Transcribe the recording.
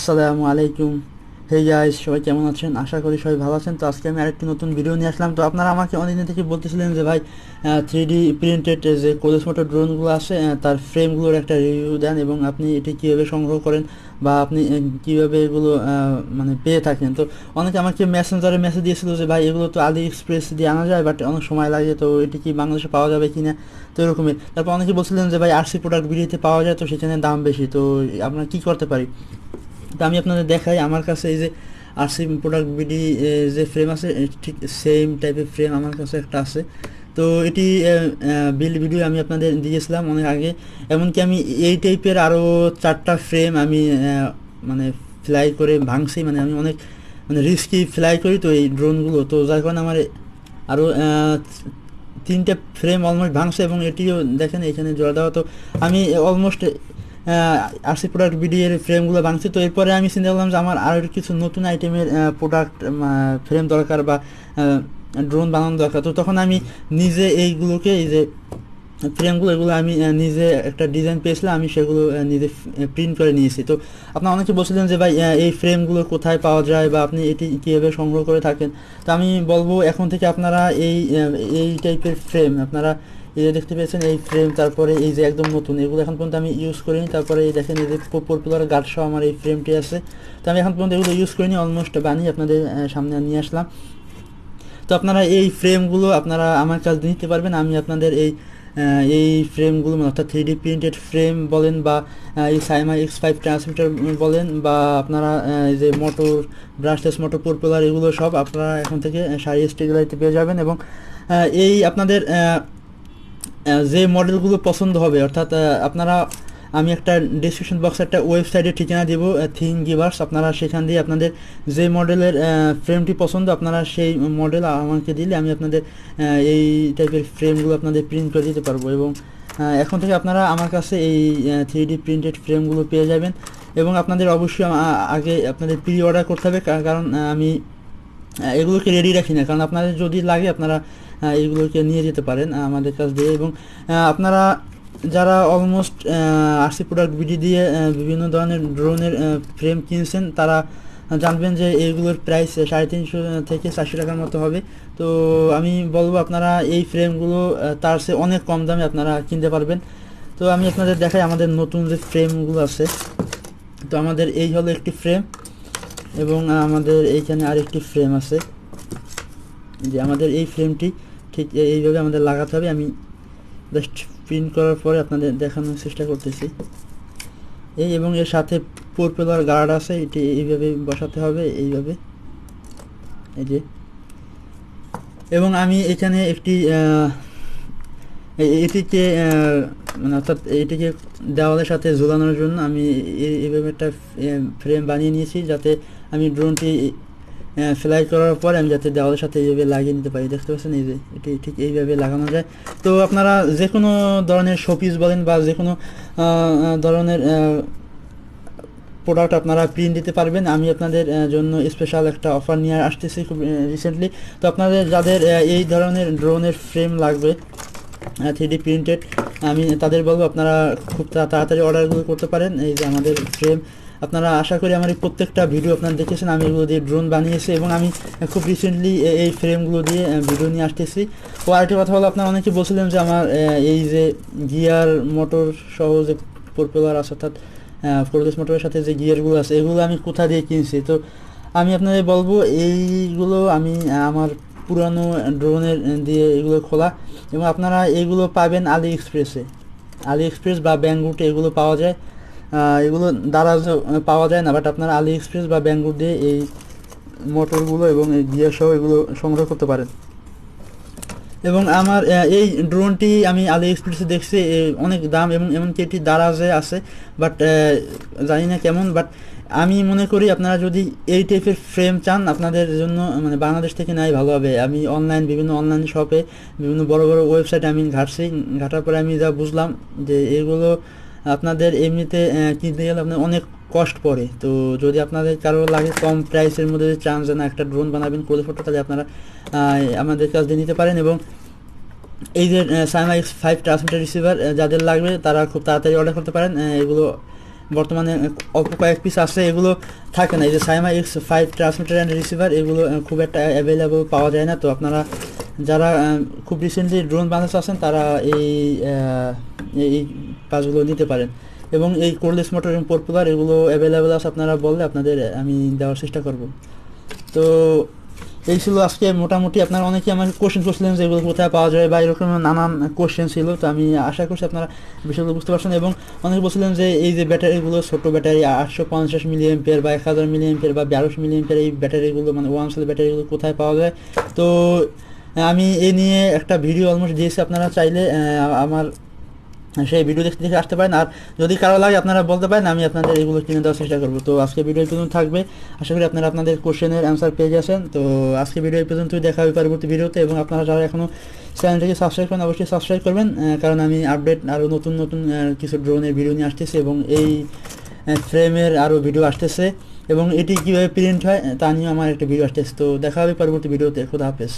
আসসালামু আলাইকুম। Hey guys, সবাই কেমন আছেন? আশা করি সবাই ভালো আছেন। তো আজকে আমি আরেকটি নতুন ভিডিও নিয়ে আসলাম। তো আপনারা আমাকে অনেকদিন থেকে বলতেছিলেন যে ভাই 3D প্রিন্টেড যে কোরেস মোটর ড্রোনগুলো আছে তার ফ্রেমগুলোর একটা রিভিউ দেন এবং আপনি এটি কীভাবে সংগ্রহ করেন বা আপনি কীভাবে এগুলো মানে পেয়ে থাকেন। তো অনেকে আমাকে মেসেঞ্জারে মেসেজ দিয়েছিল যে ভাই এগুলো তো আলি এক্সপ্রেস দিয়ে আনা যায়, বাট অনেক সময় লাগে, তো এটি কি বাংলাদেশে পাওয়া যাবে কি না, তো এরকমই। তারপর অনেকে বলছিলেন যে ভাই আরসি প্রোডাক্ট ভিডিওতে পাওয়া যায়, তো সেখানে দাম বেশি, তো আপনারা কী করতে পারি। তো আমি আপনাদের দেখাই, আমার কাছে এই যে আরসি প্রোডাক্ট বিডি যে ফ্রেম আছে ঠিক সেম টাইপের ফ্রেম আমার কাছে একটা আছে। তো এটি বিল্ড ভিডিও আমি আপনাদের দিয়েছিলাম অনেক আগে। এমনকি আমি এই টাইপের আরও 4টা ফ্রেম আমি মানে ফ্লাই করে ভাঙছি, মানে আমি অনেক মানে রিস্কি ফ্লাই করি তো এই ড্রোনগুলো, তো যার কারণে আমার আরও 3টে ফ্রেম অলমোস্ট ভাঙছে এবং এটিও দেখেন এখানে জোড়া দেওয়া। তো আমি অলমোস্ট আরসি প্রোডাক্ট বিডিএর ফ্রেমগুলো ভাঙছি। তো এরপরে আমি চিন্তা করলাম যে আমার আরও কিছু নতুন আইটেমের প্রোডাক্ট ফ্রেম দরকার বা ড্রোন বানানো দরকার। তো তখন আমি নিজে এইগুলোকে, এই যে ফ্রেমগুলো, এগুলো আমি নিজে একটা ডিজাইন পেয়েছিলাম, আমি সেগুলো নিজে প্রিন্ট করে নিয়েছি। তো আপনারা অনেকে বলছিলেন যে ভাই এই ফ্রেমগুলো কোথায় পাওয়া যায় বা আপনি এটি কীভাবে সংগ্রহ করে থাকেন। তো আমি বলবো এখন থেকে আপনারা এই টাইপের ফ্রেম আপনারা এই যে দেখতে পেয়েছেন এই ফ্রেম, তারপরে এই যে একদম নতুন, এগুলো এখন পর্যন্ত আমি ইউজ করিনি। তারপরে এই দেখেন এই যে পপুলার গার্ড সহ আমার এই ফ্রেমটি আছে, তো আমি এখন পর্যন্ত এগুলো ইউজ করিনি, অলমোস্ট বানিয়ে আপনাদের সামনে নিয়ে আসলাম। তো আপনারা এই ফ্রেমগুলো আপনারা আমার কাছ দিয়ে নিতে পারবেন। আমি আপনাদের এই ফ্রেমগুলো অর্থাৎ 3D প্রিন্টেড ফ্রেম বলেন বা এই সাইমা X5 ট্রান্সমিটার বলেন বা আপনারা এই যে মোটর ব্রাশলেস মোটর পপুলার, এগুলো সব আপনারা এখন থেকে শাহরিয়ার টেকগ্যালারিতে পেয়ে যাবেন। এবং এই আপনাদের যে মডেলগুলো পছন্দ হবে, অর্থাৎ আপনারা, আমি একটা ডিসক্রিপশন বক্সে একটা ওয়েবসাইটের ঠিকানা দেব, থিঙ্গিভার্স, আপনারা সেখান দিয়ে আপনাদের যে মডেলের ফ্রেমটি পছন্দ আপনারা সেই মডেল আমাকে দিলে আমি আপনাদের এই টাইপের ফ্রেমগুলো আপনাদের প্রিন্ট করে দিতে পারবো। এবং এখন থেকে আপনারা আমার কাছে এই 3D প্রিন্টেড ফ্রেমগুলো পেয়ে যাবেন। এবং আপনাদের অবশ্যই আগে আপনাদের প্রি অর্ডার করতে হবে, কারণ আমি এগুলোকে রেডি রাখি না, কারণ আপনাদের যদি লাগে আপনারা এইগুলোকে নিয়ে যেতে পারেন আমাদের কাছ দিয়ে। এবং আপনারা যারা অলমোস্ট আরসি প্রোডাক্ট বিডি দিয়ে বিভিন্ন ধরনের ড্রোনের ফ্রেম কিনছেন তারা জানবেন যে এইগুলোর প্রাইস 350 থেকে 400 টাকার মতো হবে। তো আমি বলবো আপনারা এই ফ্রেমগুলো তার চেয়ে অনেক কম দামে আপনারা কিনতে পারবেন। তো আমি আপনাদের দেখাই আমাদের নতুন যে ফ্রেমগুলো আছে। তো আমাদের এই হলো একটি ফ্রেম এবং আমাদের এইখানে আরেকটি ফ্রেম আছে, যে আমাদের এই ফ্রেমটি ঠিক এইভাবে আমাদের লাগাতে হবে। আমি জাস্ট প্রিন্ট করার পরে আপনাদের দেখানোর চেষ্টা করতেছি এবং এর সাথে পপুলার গার্ড আছে, এটি এইভাবে বসাতে হবে, এইভাবে, এই যে। এবং আমি এখানে একটি এটিকে মানে অর্থাৎ এটিকে দেওয়ালের সাথে ঝোলানোর জন্য আমি এইভাবে একটা ফ্রেম বানিয়ে নিয়েছি, যাতে আমি ড্রোনটি ফ্লাই করার পরে আমি যাতে দেওয়ালের সাথে এইভাবে লাগিয়ে নিতে পারি। দেখতে পাচ্ছেন এই যে এটি ঠিক এইভাবে লাগানো যায়। তো আপনারা যে কোনো ধরনের শোপিস বলেন বা যে কোনো ধরনের প্রোডাক্ট আপনারা প্রিন্ট দিতে পারবেন। আমি আপনাদের জন্য স্পেশাল একটা অফার নিয়ে আসতেছি খুব রিসেন্টলি। তো আপনাদের যাদের এই ধরনের ড্রোনের ফ্রেম লাগবে 3D প্রিন্টেড, আমি তাদের বলবো আপনারা খুব তাড়াতাড়ি অর্ডারগুলো করতে পারেন। এই যে আমাদের ফ্রেম, আপনারা আশা করি আমার এই প্রত্যেকটা ভিডিও আপনারা দেখেছেন, আমি এগুলো দিয়ে ড্রোন বানিয়েছি এবং আমি খুব রিসেন্টলি এই ফ্রেমগুলো দিয়ে ভিডিও নিয়ে আসতেছি। ও আরেকটি কথা হলো, আপনারা অনেকে বলছিলেন যে আমার এই যে গিয়ার মোটর সহ যে পপুলার আছে, অর্থাৎ কোরেলেস মোটরের সাথে যে গিয়ারগুলো আছে এগুলো আমি কোথা দিয়ে কিনছি। তো আমি আপনাদের বলবো এইগুলো আমি আমার পুরানো ড্রোনের দিয়ে এগুলো খোলা, এবং আপনারা এগুলো পাবেন আলি এক্সপ্রেস বা ব্যাঙ্গুটে এগুলো পাওয়া যায়। এগুলো দারাজ পাওয়া যায় না, বাট আপনারা আলি এক্সপ্রেস বা ব্যাঙ্গুট দিয়ে এই মোটরগুলো এবং এই গিয়ার সহ এগুলো সংগ্রহ করতে পারেন। এবং আমার এই ড্রোনটি আমি আলি এক্সপ্রেসে দেখছি অনেক দাম, এবং এমনকি এটি দারাজে আছে, বাট জানি না কেমন। বাট আমি মনে করি আপনারা যদি এই টাইপের ফ্রেম চান আপনাদের জন্য মানে বাংলাদেশ থেকে নেওয়াই ভালো হবে। আমি বিভিন্ন অনলাইন শপে বিভিন্ন বড় বড় ওয়েবসাইটে আমি ঘাটার পরে আমি যা বুঝলাম যে এগুলো আপনাদের এমনিতে কিনতে গেলে আপনার অনেক কষ্ট পড়ে। তো যদি আপনাদের কারো লাগে কম প্রাইসের মধ্যে চান যে না একটা ড্রোন বানাবেন কোরেলেস ফটো, তাহলে আপনারা আমাদের কাছ দিয়ে নিতে পারেন। এবং এই যে সাইমা X5 ট্রান্সমিটার রিসিভার যাদের লাগবে তারা খুব তাড়াতাড়ি অর্ডার করতে পারেন। এগুলো বর্তমানে অল্প কয়েক পিস আছে, এগুলো থাকে না। এই যে Saima X5 transmitter and receiver, এগুলো খুব একটা অ্যাভেলেবল পাওয়া যায় না। তো আপনারা যারা খুব রিসেন্টলি ড্রোন বানাতে চাচ্ছেন তারা এই কাজগুলো নিতে পারেন। এবং এই কোরলেস মোটর এবং পপুলার এগুলো অ্যাভেলেবেল আছে, আপনারা বললে আপনাদের আমি দেওয়ার চেষ্টা করব। তো এই ছিল আজকে মোটামুটি। আপনারা অনেকেই আমাকে কোশ্চেন করছিলেন যে এগুলো কোথায় পাওয়া যায় বা এরকম নানান কোশ্চেন ছিল। তো আমি আশা করছি আপনারা বিষয়গুলো বুঝতে পারছেন। এবং অনেকে বলছিলেন যে এই যে ব্যাটারিগুলো, ছোটো ব্যাটারি 850 মিলি এম্পিয়ার বা 1000 মিলি এম্পিয়ার বা 1200 মিলি এম্পিয়ার, এই ব্যাটারিগুলো মানে ওয়ান সেল ব্যাটারিগুলো কোথায় পাওয়া যায়। তো আমি এই নিয়ে একটা ভিডিও অলমোস্ট দিয়েছি, আপনারা চাইলে আমার সেই ভিডিও দেখতে দেখে আসতে পারেন। আর যদি কারো লাগে আপনারা বলতে পারেন, আমি আপনাদের এগুলো কিনে দেওয়ার চেষ্টা করবো। তো আজকে ভিডিও এই পর্যন্ত থাকবে, আশা করি আপনারা আপনাদের কোশ্চেনের অ্যান্সার পেয়ে গেছেন। তো আজকে ভিডিও এই পর্যন্তই, দেখা হবে পরবর্তী ভিডিওতে। এবং আপনারা যারা এখনও চ্যানেলটিকে সাবস্ক্রাইব করেন অবশ্যই সাবস্ক্রাইব করবেন, কারণ আমি আপডেট আরও নতুন নতুন কিছু ড্রোনের ভিডিও নিয়ে আসতেছি এবং এই ফ্রেমের আরও ভিডিও আসতেছে এবং এটি কীভাবে প্রিন্ট হয় তা নিয়েও আমার একটা ভিডিও আসতেছে। তো দেখা হবে পরবর্তী ভিডিওতে। খোদা হাফেজ।